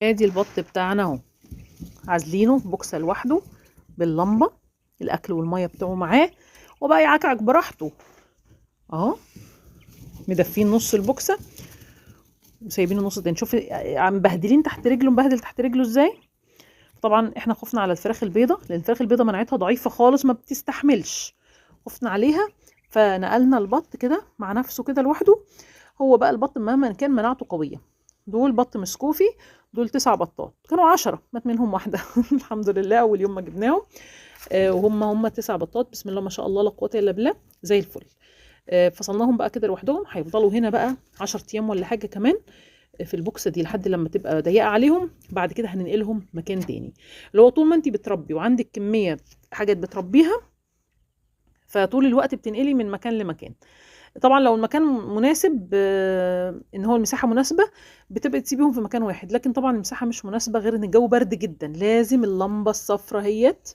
ادي البط بتاعنا اهو، عازلينه في بوكسه لوحده باللمبه، الاكل والميه بتوعه معاه، وبقى يعكعك براحته اهو. مدفين نص البوكسه وسايبينه نص تاني. شوف عم مبهدلين تحت رجله، مبهدل تحت رجله ازاي. طبعا احنا خفنا على الفراخ البيضه، لان الفراخ البيضه مناعتها ضعيفه خالص، ما بتستحملش، خفنا عليها. فنقلنا البط كده مع نفسه كده لوحده. هو بقى البط مهما كان مناعته قويه. دول بط مسكوفي، دول 9 بطات، كانوا 10 مات منهم واحده الحمد لله اول يوم ما جبناهم. وهم 9 بطات، بسم الله ما شاء الله لا قوه الا بالله، زي الفل. فصلناهم بقى كده لوحدهم، هيفضلوا هنا بقى 10 ايام ولا حاجه كمان في البوكسه دي لحد لما تبقى ضيقه عليهم. بعد كده هننقلهم مكان تاني. اللي هو طول ما انت بتربي وعندك كميه حاجات بتربيها، فطول الوقت بتنقلي من مكان لمكان. طبعا لو المكان مناسب، ان هو المساحه مناسبه، بتبقى تسيبيهم في مكان واحد. لكن طبعا المساحه مش مناسبه، غير ان الجو برد جدا، لازم اللمبه الصفراء هيت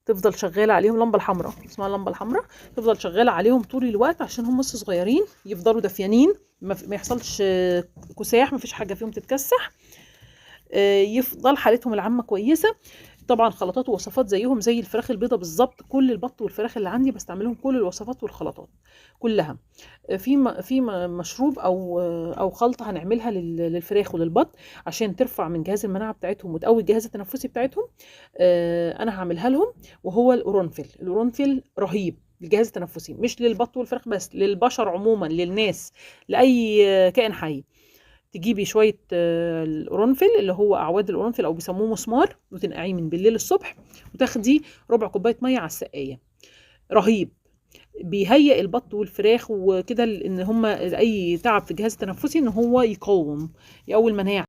تفضل شغاله عليهم، اللمبه الحمراء اسمها اللمبه الحمراء، تفضل شغاله عليهم طول الوقت عشان هم لسه صغيرين، يفضلوا دافيانين، ما يحصلش كساح، ما فيش حاجه فيهم تتكسح، يفضل حالتهم العامه كويسه. طبعا خلطات ووصفات زيهم زي الفراخ البيضه بالظبط. كل البط والفراخ اللي عندي بستعملهم كل الوصفات والخلطات كلها. في مشروب او خلطه هنعملها للفراخ وللبط عشان ترفع من جهاز المناعه بتاعتهم وتقوي الجهاز التنفسي بتاعتهم. انا هعملها لهم، وهو القرنفل. القرنفل رهيب للجهاز التنفسي، مش للبط والفراخ بس، للبشر عموما، للناس، لاي كائن حي. تجيبي شويه القرنفل اللي هو اعواد القرنفل او بيسموه مسمار، وتنقعيه من بالليل الصبح، وتاخدي ربع كوبايه ميه على السقايه. رهيب، بيهيئ البط والفراخ وكده ان هم اي تعب في الجهاز التنفسي ان هو يقوي المناعه.